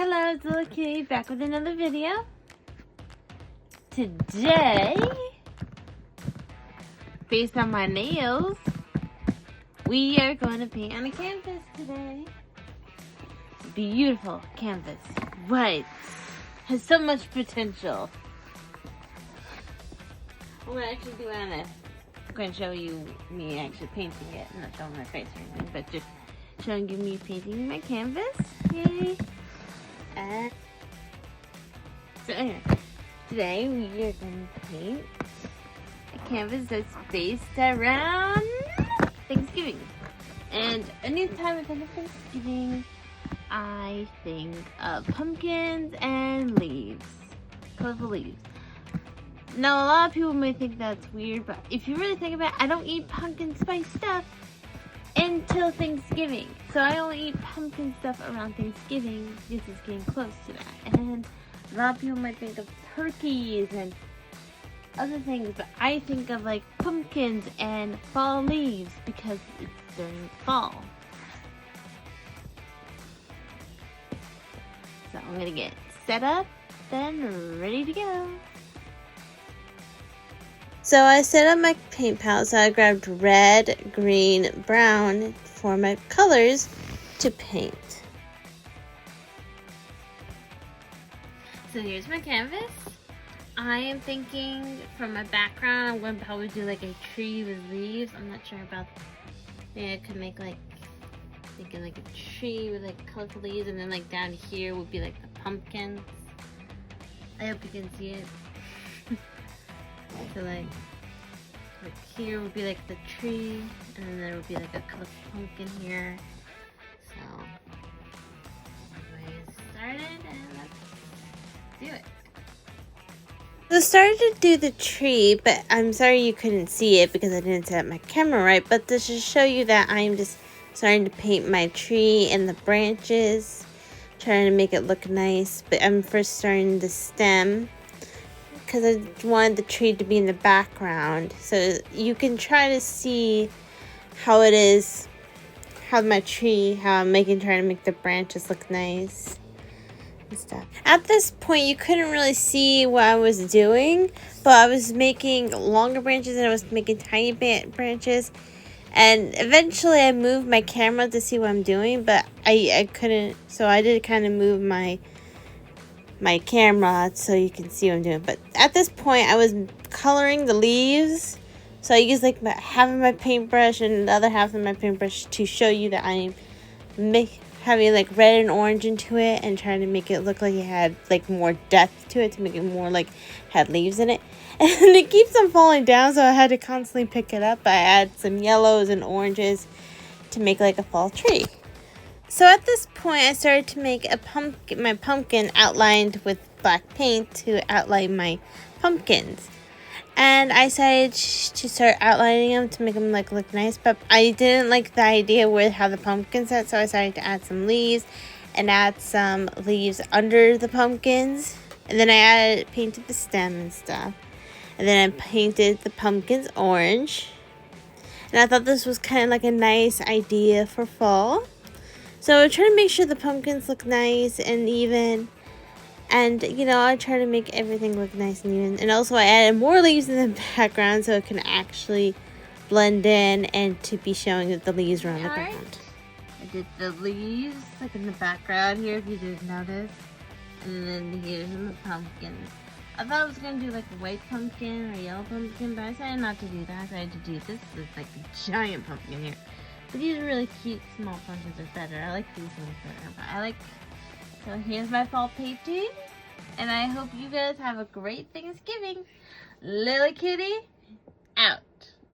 Hello, it's Little Kitty back with another video. Today, based on my nails, we are going to paint on a canvas today. Beautiful canvas. Right. Has so much potential. I'm going to actually do it on this. I'm going to show you me actually painting it. I'm not showing my face or anything, but just showing you me painting my canvas. Yay. So anyway, today we are going to paint a canvas that's based around Thanksgiving. And anytime I think of Thanksgiving, I think of pumpkins and leaves. Colorful leaves. Now a lot of people may think that's weird, but if you really think about it, I don't eat pumpkin spice stuff until Thanksgiving. So I only eat pumpkin stuff around Thanksgiving because it's getting close to that. And a lot of people might think of turkeys and other things, but I think of like pumpkins and fall leaves because it's during fall. So I'm gonna get set up, then ready to go. So I set up my paint palette, so I grabbed red, green, brown for my colors to paint. So here's my canvas. I am thinking for my background, I'm going to probably do like a tree with leaves. I'm not sure about, maybe I could make like, thinking like a tree with like colorful leaves, and then like down here would be like the pumpkins. I hope you can see it. So like here would be like the tree, and then there would be like a colorful pumpkin here. So anyways, started, and let's do it. So I started to do the tree, but I'm sorry you couldn't see it because I didn't set up my camera right, but this should show you that I'm just starting to paint my tree and the branches, trying to make it look nice. But I'm first starting the stem because I wanted the tree to be in the background, so you can try to see how it is, how I'm trying to make the branches look nice and stuff. At this point, you couldn't really see what I was doing, but I was making longer branches and I was making tiny branches. And eventually I moved my camera to see what I'm doing, but I couldn't, so I did kind of move my camera so you can see what I'm doing. But at this point I was coloring the leaves, so I used like half of my paintbrush and the other half of my paintbrush to show you that I'm having like red and orange into it and trying to make it look like it had like more depth to it, to make it more like had leaves in it. And it keeps on falling down, so I had to constantly pick it up. I add some yellows and oranges to make like a fall tree. So at this point, I started to make my pumpkin outlined with black paint to outline my pumpkins. And I decided to start outlining them to make them like look nice, but I didn't like the idea with how the pumpkins set, so I decided to add some leaves and add some leaves under the pumpkins. And then I painted the stem and stuff. And then I painted the pumpkins orange. And I thought this was kind of like a nice idea for fall. So I try to make sure the pumpkins look nice and even. And, you know, I try to make everything look nice and even. And also I added more leaves in the background so it can actually blend in and to be showing that the leaves are on the ground. I did the leaves like in the background here, if you didn't notice. And then here's the pumpkins. I thought I was going to do like a white pumpkin or yellow pumpkin, but I decided not to do that. I decided to do this. This is like a giant pumpkin here. But these are really cute small pumpkins are better. I like these ones better. But so here's my fall painting. And I hope you guys have a great Thanksgiving. Little Kitty, out.